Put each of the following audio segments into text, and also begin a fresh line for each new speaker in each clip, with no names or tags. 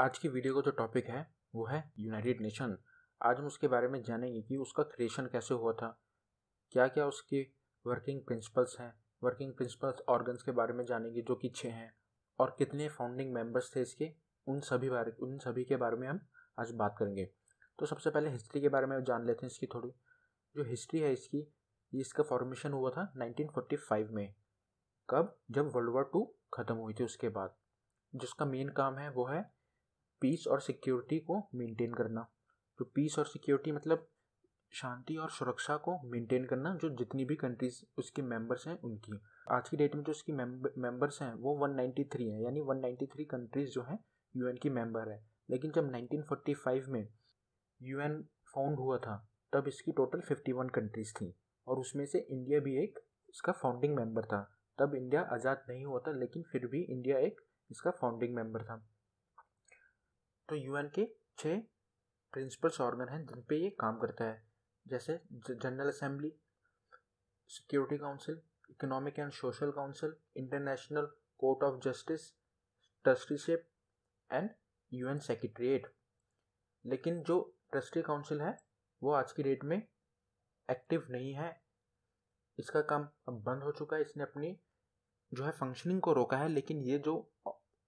आज की वीडियो का जो टॉपिक है वो है यूनाइटेड नेशन। आज हम उसके बारे में जानेंगे कि उसका क्रिएशन कैसे हुआ था, क्या क्या उसके वर्किंग प्रिंसिपल्स हैं, वर्किंग प्रिंसिपल्स ऑर्गन्स के बारे में जानेंगे जो कि 6 हैं, और कितने फाउंडिंग मेंबर्स थे इसके, उन सभी के बारे में हम आज बात करेंगे। तो सबसे पहले हिस्ट्री के बारे में जान लेते हैं इसकी थोड़ी। जो हिस्ट्री है इसकी, इसका फॉर्मेशन हुआ था 1945 में। कब? जब वर्ल्ड वॉर 2 ख़त्म हुई थी उसके बाद। जिसका मेन काम है वो है पीस और सिक्योरिटी को मेंटेन करना। तो पीस और सिक्योरिटी मतलब शांति और सुरक्षा को मेंटेन करना, जो जितनी भी कंट्रीज उसके मेंबर्स हैं उनकी। आज की डेट में जो उसकी मेंबर्स हैं वो 193 हैं, यानी 193 कंट्रीज जो हैं यूएन की मेंबर है। लेकिन जब 1945 में यूएन फाउंड हुआ था तब इसकी टोटल 51 कंट्रीज थी, और उसमें से इंडिया भी एक इसका फाउंडिंग मेंबर था। तब इंडिया आज़ाद नहीं हुआ था, लेकिन फिर भी इंडिया एक इसका फाउंडिंग मेंबर था। तो यूएन के 6 प्रिंसिपल्स ऑर्गन हैं जिन पे ये काम करता है, जैसे general assembly, security council, economic and social council, international court of justice, trusteeship and UN secretariat. लेकिन जो ट्रस्टी काउंसिल है वो आज की डेट में एक्टिव नहीं है, इसका काम अब बंद हो चुका है। इसने अपनी जो है फंक्शनिंग को रोका है, लेकिन ये जो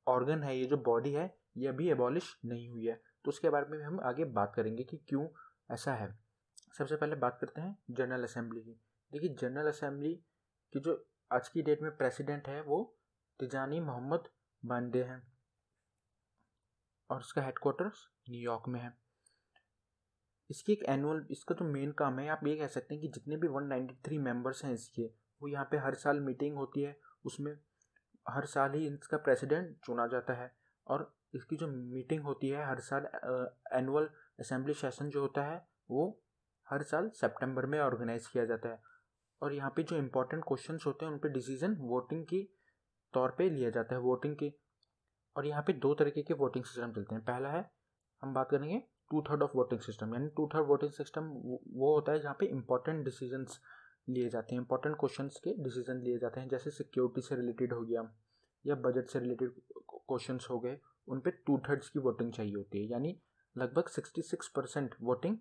ऑर्गन है, ये जो बॉडी है, ये अभी एबॉलिश नहीं हुई है। तो उसके बारे में हम आगे बात करेंगे कि क्यों ऐसा है। सबसे पहले बात करते हैं जनरल असेंबली की। देखिए, जनरल असेंबली की जो आज की डेट में प्रेसिडेंट है वो तिजानी मोहम्मद बांदे हैं, और इसका हेडक्वार्टर्स न्यूयॉर्क में है। इसकी एक इसका जो मेन काम है, आप ये कह सकते हैं कि जितने भी 193 मेंबर्स हैं इसके, वो यहाँ पे हर साल मीटिंग होती है। उसमें हर साल ही इसका प्रेसिडेंट चुना जाता है, और इसकी जो मीटिंग होती है हर साल, एनुअल असेंबली सेशन जो होता है वो हर साल सितंबर में ऑर्गेनाइज किया जाता है। और यहाँ पे जो इम्पोर्टेंट क्वेश्चंस होते हैं उन पे डिसीजन वोटिंग की तौर पे लिया जाता है, वोटिंग की। और यहाँ पे 2 तरीके के वोटिंग सिस्टम चलते हैं। पहला है, हम बात करेंगे 2/3 ऑफ वोटिंग सिस्टम, यानी 2/3 वोटिंग सिस्टम वो होता है जहाँ पे इंपॉर्टेंट डिसीजंस लिए जाते हैं, इंपॉर्टेंट क्वेश्चंस के डिसीजन लिए जाते हैं, जैसे सिक्योरिटी से रिलेटेड हो गया या बजट से रिलेटेड क्वेश्चंस हो गए। उन पे 2/3 की वोटिंग चाहिए होती है, यानी लगभग 66% वोटिंग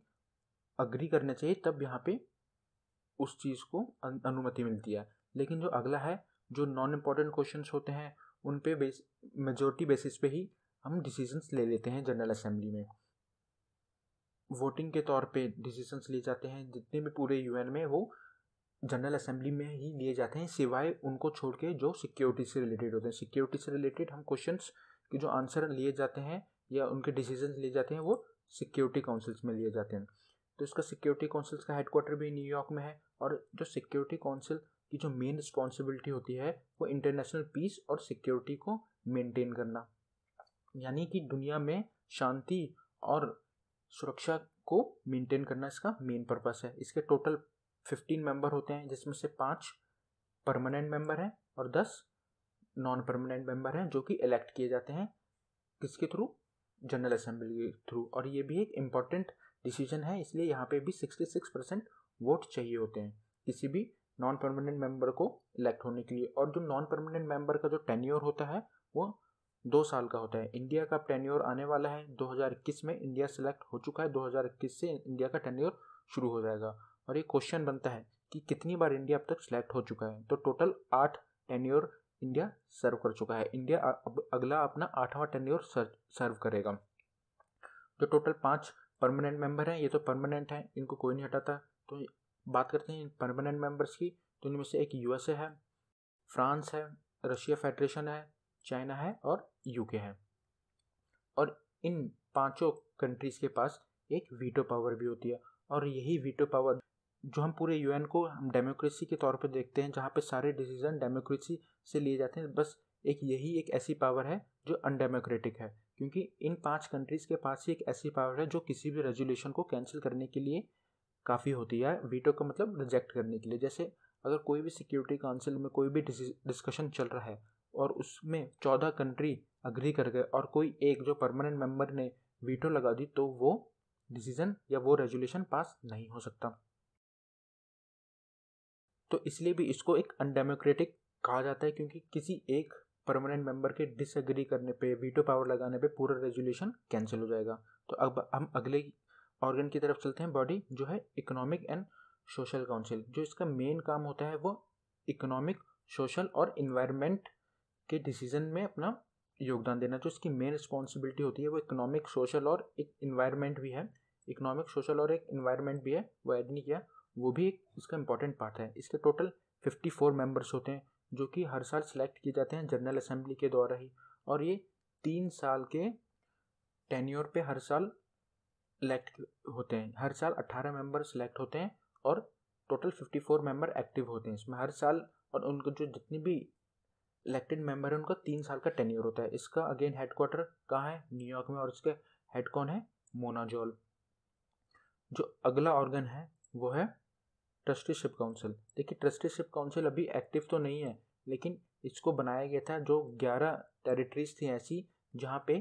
अग्री करने चाहिए, तब यहाँ पे उस चीज़ को अनुमति मिलती है। लेकिन जो अगला है, जो नॉन इम्पॉर्टेंट क्वेश्चंस होते हैं उन पे मेजोरिटी बेसिस पे ही हम डिसीजंस ले लेते हैं। जनरल असेंबली में वोटिंग के तौर पे डिसीजंस लिए जाते हैं जितने भी पूरे यूएन में, वो जनरल असेंबली में ही लिए जाते हैं, सिवाय उनको छोड़ के जो सिक्योरिटी से रिलेटेड होते हैं। सिक्योरिटी से रिलेटेड हम क्वेश्चंस के जो आंसर लिए जाते हैं या उनके डिसीजंस लिए जाते हैं वो सिक्योरिटी काउंसिल्स में लिए जाते हैं। तो इसका सिक्योरिटी काउंसिल्स का हेडक्वार्टर भी न्यूयॉर्क में है, और जो सिक्योरिटी काउंसिल की जो मेन रिस्पॉन्सिबिलिटी होती है वो इंटरनेशनल पीस और सिक्योरिटी को मेंटेन करना, यानी कि दुनिया में शांति और सुरक्षा को मेंटेन करना इसका मेन पर्पस है। इसके टोटल 15 मेंबर होते हैं, जिसमें से 5 परमानेंट मेंबर हैं और 10 नॉन परमानेंट मेंबर हैं, जो कि इलेक्ट किए जाते हैं किसके थ्रू? जनरल असेंबली के थ्रू। और ये भी एक इम्पॉर्टेंट डिसीजन है, इसलिए यहाँ पे भी 66% वोट चाहिए होते हैं किसी भी नॉन परमानेंट मेंबर को इलेक्ट होने के लिए। और जो नॉन परमानेंट मेंबर का जो टेन्योर होता है वो 2 साल का होता है। इंडिया का टेन्योर आने वाला है 2021 में, इंडिया सेलेक्ट हो चुका है, 2021 से इंडिया का टेन्योर शुरू हो जाएगा। और ये क्वेश्चन बनता है कि कितनी बार इंडिया अब तक सेलेक्ट हो चुका है, तो टोटल 8 टेन्योर इंडिया सर्व कर चुका है। इंडिया अब अगला अपना 8वां टेन्योर सर्व करेगा। जो टोटल 5 परमानेंट मेंबर हैं, ये तो परमानेंट हैं, इनको कोई नहीं हटाता। तो बात करते हैं परमानेंट मेंबर्स की, तो इनमें से एक यूएसए है, फ्रांस है, रशिया फेडरेशन है, चाइना है और यूके है। और इन 5 कंट्रीज के पास एक वीटो पावर भी होती है, और यही वीटो पावर जो हम पूरे यूएन को हम डेमोक्रेसी के तौर पे देखते हैं, जहाँ पे सारे डिसीजन डेमोक्रेसी से लिए जाते हैं, बस यही एक ऐसी पावर है जो अनडेमोक्रेटिक है, क्योंकि इन 5 कंट्रीज के पास ही एक ऐसी पावर है जो किसी भी रेजोल्यूशन को कैंसिल करने के लिए काफ़ी होती है। वीटो का मतलब रिजेक्ट करने के लिए। जैसे अगर कोई भी सिक्योरिटी काउंसिल में कोई भी डिस्कशन चल रहा है और उसमें 14 कंट्री अग्री कर गए और कोई एक जो परमानेंट मेंबर ने वीटो लगा दी, तो वो डिसीजन या वो रेजोल्यूशन पास नहीं हो सकता। तो इसलिए भी इसको एक अनडेमोक्रेटिक कहा जाता है, क्योंकि किसी एक परमानेंट मेंबर के डिसएग्री करने पे, वीटो पावर लगाने पे पूरा रेजोल्यूशन कैंसिल हो जाएगा। तो अब हम अगले ऑर्गन की तरफ चलते हैं, बॉडी जो है इकोनॉमिक एंड सोशल काउंसिल। जो इसका मेन काम होता है वो इकोनॉमिक, सोशल और इन्वायरमेंट के डिसीजन में अपना योगदान देना। जो इसकी मेन रिस्पॉन्सिबिलिटी होती है वो इकोनॉमिक, सोशल और एक इन्वायरमेंट भी है। इकोनॉमिक, सोशल और एक इन्वायरमेंट भी है, वो ऐड नहीं किया, वो भी एक इसका इंपॉर्टेंट पार्ट है। इसके टोटल 54 मेंबर्स होते हैं जो कि हर साल सिलेक्ट किए जाते हैं जनरल असेंबली के द्वारा ही, और ये 3 साल के टेन्योर पे हर साल इलेक्ट होते हैं। हर साल 18 मेंबर सिलेक्ट होते हैं और टोटल 54 मेंबर एक्टिव होते हैं इसमें हर साल। और उनको जो जितनी भी इलेक्टेड मेंबर है उनका 3 साल का टेन्योर होता है। इसका अगेन हेडक्वार्टर कहाँ है? न्यूयॉर्क में, और इसके हेड कौन है? मोनाजोल। जो अगला ऑर्गन है वो है ट्रस्टीशिप काउंसिल। देखिए ट्रस्टीशिप काउंसिल अभी एक्टिव तो नहीं है, लेकिन इसको बनाया गया था जो 11 टेरिटरीज थी ऐसी जहाँ पे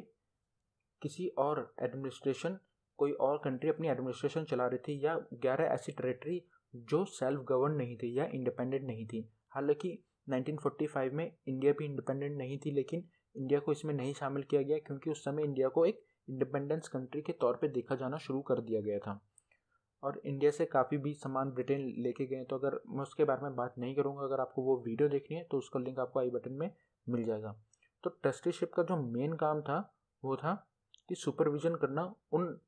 किसी और एडमिनिस्ट्रेशन, कोई और कंट्री अपनी एडमिनिस्ट्रेशन चला रही थी, या 11 ऐसी टेरिटरी जो सेल्फ गवर्न नहीं थी या इंडिपेंडेंट नहीं थी। हालांकि 1945 में इंडिया भी इंडिपेंडेंट नहीं थी, लेकिन इंडिया को इसमें नहीं शामिल किया गया क्योंकि उस समय इंडिया को एक इंडिपेंडेंस कंट्री के तौर पे देखा जाना शुरू कर दिया गया था। और इंडिया से काफ़ी भी सामान ब्रिटेन लेके गए, तो अगर मैं उसके बारे में बात नहीं करूँगा, अगर आपको वो वीडियो देखनी है तो उसका लिंक आपको आई बटन में मिल जाएगा। तो ट्रस्टीशिप का जो मेन काम था वो था कि सुपरविजन करना उन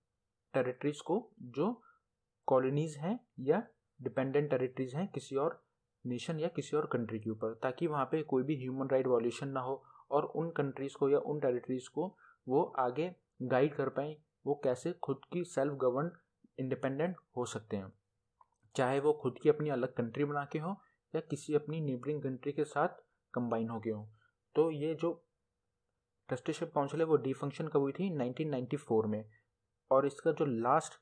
टेरिटरीज को जो कॉलोनीज़ हैं या डिपेंडेंट टेरिटरीज हैं किसी और नेशन या किसी और कंट्री के ऊपर, ताकि वहाँ पे कोई भी ह्यूमन राइट वॉल्यूशन ना हो, और उन कंट्रीज़ को या उन टेरिटरीज को वो आगे गाइड कर पाएँ वो कैसे खुद की सेल्फ गवर्न इंडिपेंडेंट हो सकते हैं, चाहे वो खुद की अपनी अलग कंट्री बना के हो या किसी अपनी नेबरिंग कंट्री के साथ कंबाइन हो गए हो। तो ये जो ट्रस्टीशिप काउंसिल है वो डीफंक्शन कब हुई थी? 1994 में। और इसका जो लास्ट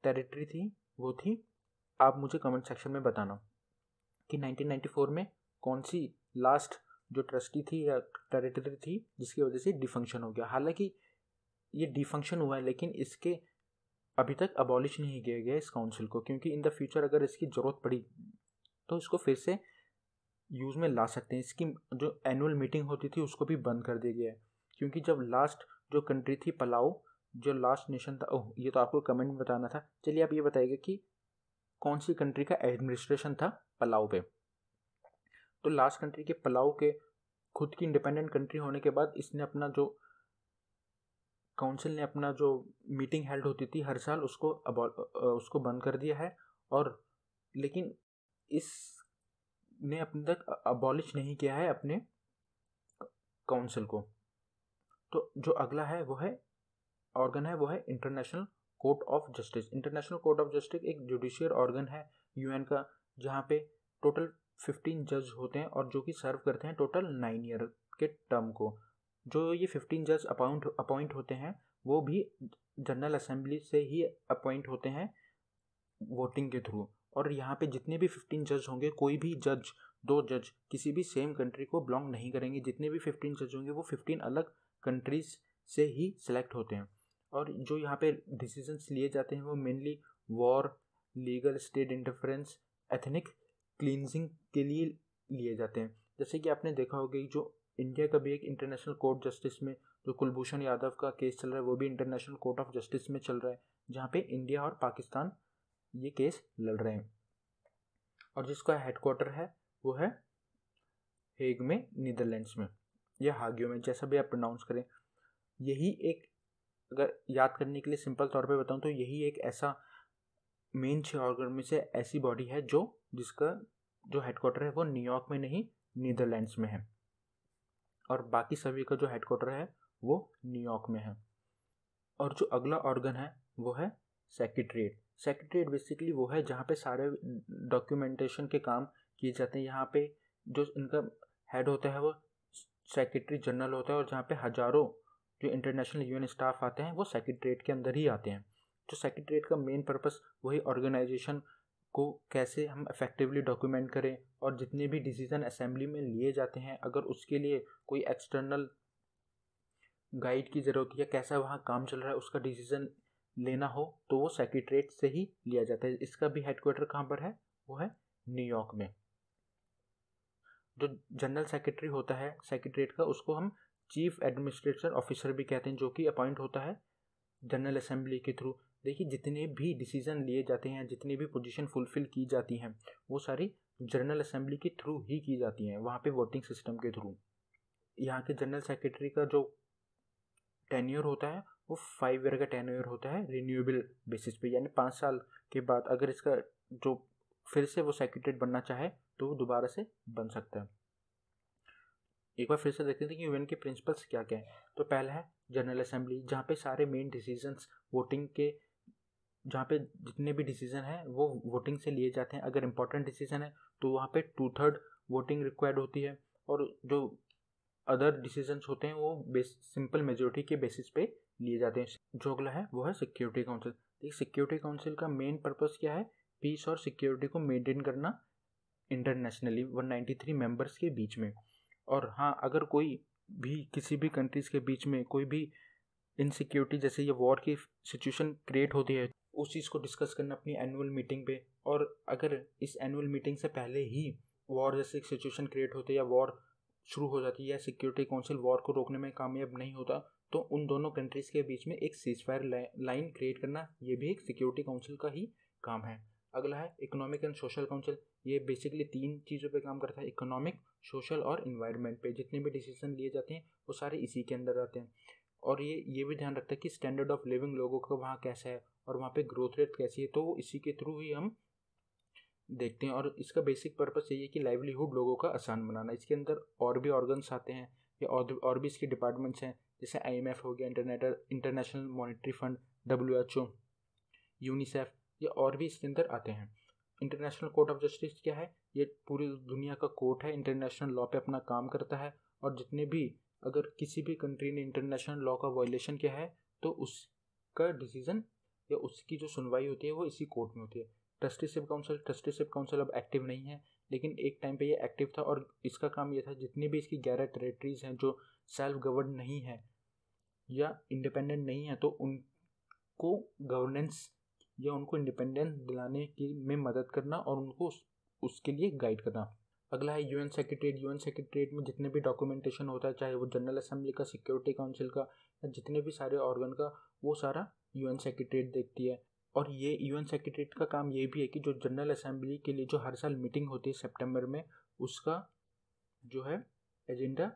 टेरिटरी थी वो थी, आप मुझे कमेंट सेक्शन में बताना कि 1994 में कौन सी लास्ट जो ट्रस्टी थी या टेरिटरी थी जिसकी वजह से डिफंक्शन हो गया। हालांकि ये डिफंक्शन हुआ है लेकिन इसके अभी तक अबॉलिश नहीं किया गया इस काउंसिल को, क्योंकि इन द फ्यूचर अगर इसकी ज़रूरत पड़ी तो इसको फिर से यूज़ में ला सकते हैं। इसकी जो एनुअल मीटिंग होती थी उसको भी बंद कर दिया गया है, क्योंकि जब लास्ट जो कंट्री थी पलाऊ, जो लास्ट नेशन था, ओह ये तो आपको कमेंट में बताना था। चलिए आप ये बताइएगा कि कौन सी कंट्री का एडमिनिस्ट्रेशन था पलाऊ पे? तो लास्ट कंट्री के पलाऊ के खुद की इंडिपेंडेंट कंट्री होने के बाद इसने अपना जो काउंसिल ने अपना जो मीटिंग हेल्ड होती थी हर साल उसको बंद कर दिया है। और लेकिन इसने अपने तक अबॉलिश नहीं किया है अपने काउंसिल को। तो जो अगला है वो है ऑर्गन है वो है international court of justice. International court of justice एक जुडिशियल ऑर्गन है यूएन का, जहाँ पे टोटल 15 जज होते हैं और जो कि सर्व करते हैं टोटल 9 ईयर के टर्म को। जो ये 15 जज अपॉइंट होते हैं वो भी जनरल असेंबली से ही अपॉइंट होते हैं वोटिंग के थ्रू। और यहाँ पे जितने भी 15 जज होंगे, कोई भी जज, 2 जज किसी भी सेम कंट्री को बिलोंग नहीं करेंगे। जितने भी 15 जज होंगे वो 15 अलग कंट्रीज से ही सिलेक्ट होते हैं। और जो यहाँ पे डिसीजंस लिए जाते हैं वो mainly war, legal, state interference, ethnic cleansing के लिए लिए जाते हैं। जैसे कि आपने देखा होगा कि जो इंडिया का भी एक इंटरनेशनल कोर्ट जस्टिस में जो कुलभूषण यादव का केस चल रहा है वो भी इंटरनेशनल कोर्ट ऑफ जस्टिस में चल रहा है, जहाँ पे इंडिया और पाकिस्तान ये केस लड़ रहे हैं। और जिसका हेडक्वार्टर है वो है हेग में, नीदरलैंड्स में, या हागियो में, जैसा भी आप प्रोनाउंस करें। यही एक, अगर याद करने के लिए सिंपल तौर पे बताऊं तो यही एक ऐसा मेन 6 ऑर्गन में से ऐसी बॉडी है जिसका जो हेडक्वार्टर है वो न्यूयॉर्क में नहीं नीदरलैंड्स में है, और बाकी सभी का जो हेडक्वार्टर है वो न्यूयॉर्क में है। और जो अगला ऑर्गन है वो है सेक्रेटरीट। सेक्रेटरीट बेसिकली वो है जहाँ पे सारे डॉक्यूमेंटेशन के काम किए जाते हैं। यहाँ पे जो इनका हेड होता है वो सेक्रेटरी जनरल होता है, और जहाँ पे हज़ारों जो इंटरनेशनल यूएन स्टाफ आते हैं वो सेक्रेटरीट के अंदर ही आते हैं। तो सेक्रेटरीट का मेन पर्पस वही ऑर्गेनाइजेशन को कैसे हम इफेक्टिवली डॉक्यूमेंट करें, और जितने भी डिसीजन असेंबली में लिए जाते हैं अगर उसके लिए कोई एक्सटर्नल गाइड की ज़रूरत है या कैसा वहाँ काम चल रहा है उसका डिसीजन लेना हो तो वो सेक्रेटरीट से ही लिया जाता है। इसका भी हेडक्वार्टर कहाँ पर है? वो है न्यूयॉर्क में। जो जनरल सेक्रेटरी होता है सेक्रेटरीट का, उसको हम चीफ एडमिनिस्ट्रेटर ऑफिसर भी कहते हैं, जो कि अपॉइंट होता है जनरल असेंबली के थ्रू। देखिए जितने भी डिसीजन लिए जाते हैं, जितनी भी पोजीशन फुलफिल की जाती हैं, वो सारी जनरल असेंबली के थ्रू ही की जाती हैं, वहाँ पे वोटिंग सिस्टम के थ्रू। यहाँ के जनरल सेक्रेटरी का जो टेन्योर होता है वो 5 ईयर का टेन्योर होता है, रिन्यूएबल बेसिस पे, यानी 5 साल के बाद अगर इसका जो फिर से वो सेक्रेटरी बनना चाहे तो वो दोबारा से बन सकता है। एक बार फिर से देखते हैं कि यूएन के प्रिंसिपल्स क्या क्या है। तो पहला है जनरल असेंबली, जहाँ पे सारे मेन डिसीजंस वोटिंग के, जहाँ पे जितने भी डिसीजन हैं वो वोटिंग से लिए जाते हैं। अगर इंपॉर्टेंट डिसीजन है तो वहाँ पे 2/3 वोटिंग रिक्वायर्ड होती है, और जो अदर डिसीजंस होते हैं वो सिंपल मेजोरिटी के बेसिस पे लिए जाते हैं। जो अगला है वो है सिक्योरिटी काउंसिल। देखिए सिक्योरिटी काउंसिल का मेन पर्पस क्या है, पीस और सिक्योरिटी को मेंटेन करना इंटरनेशनली 193 मेंबर्स के बीच में। और हाँ, अगर कोई भी किसी भी कंट्रीज के बीच में कोई भी इनसिक्योरिटी जैसे ये वॉर की सिचुएशन क्रिएट होती है, उस चीज़ को डिस्कस करना अपनी एनुअल मीटिंग पे। और अगर इस एनुअल मीटिंग से पहले ही वॉर जैसे सिचुएशन क्रिएट होती है या वॉर शुरू हो जाती है या सिक्योरिटी काउंसिल वॉर को रोकने में कामयाब नहीं होता, तो उन दोनों कंट्रीज़ के बीच में एक सीजफायर लाइन क्रिएट करना, ये भी एक सिक्योरिटी काउंसिल का ही काम है। अगला है इकोनॉमिक एंड सोशल काउंसिल। ये बेसिकली 3 चीज़ों पे काम करता है, इकोनॉमिक, सोशल और इन्वायरमेंट पे। जितने भी डिसीजन लिए जाते हैं वो सारे इसी के अंदर आते हैं। और ये भी ध्यान रखता है कि स्टैंडर्ड ऑफ लिविंग लोगों का वहाँ कैसा है और वहाँ पे ग्रोथ रेट कैसी है, तो वो इसी के थ्रू ही हम देखते हैं। और इसका बेसिक पर्पस यही है कि लाइवलीहुड लोगों का आसान बनाना। इसके अंदर और भी ऑर्गन्स आते हैं या और भी इसके डिपार्टमेंट्स हैं, जैसे IMF हो गया, international monetary fund, WHO, UNICEF, ये और भी इसके अंदर आते हैं। इंटरनेशनल कोर्ट ऑफ जस्टिस क्या है, ये पूरी दुनिया का कोर्ट है, इंटरनेशनल लॉ पे अपना काम करता है। और जितने भी अगर किसी भी कंट्री ने इंटरनेशनल लॉ का वायलेशन किया है तो उसका डिसीजन या उसकी जो सुनवाई होती है वो इसी कोर्ट में होती है। ट्रस्टीशिप काउंसिल अब एक्टिव नहीं है, लेकिन एक टाइम पे ये एक्टिव था और इसका काम ये था जितनी भी इसकी 11 टेरेटरीज हैं जो सेल्फ गवर्न नहीं है या इंडिपेंडेंट नहीं है, तो उनको गवर्नेंस या उनको इंडिपेंडेंस दिलाने की में मदद करना और उनको उसके लिए गाइड करना। अगला है यूएन सेक्रेटरीट। यूएन सेक्रेटरीट में जितने भी डॉक्यूमेंटेशन होता है, चाहे वो जनरल असेंबली का, सिक्योरिटी काउंसिल का या जितने भी सारे ऑर्गन का, वो सारा यूएन सेक्रेटरीट देखती है। और ये यूएन सेक्रेटरीट का काम ये भी है कि जो जनरल असेंबली के लिए जो हर साल मीटिंग होती है सितंबर में, उसका जो है एजेंडा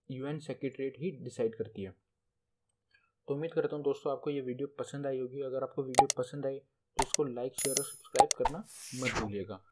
यूएन सेक्रेटरीट ही डिसाइड करती है। तो उम्मीद करता हूँ दोस्तों आपको ये वीडियो पसंद आई होगी। अगर आपको वीडियो पसंद आई तो इसको लाइक, शेयर और सब्सक्राइब करना मत भूलिएगा।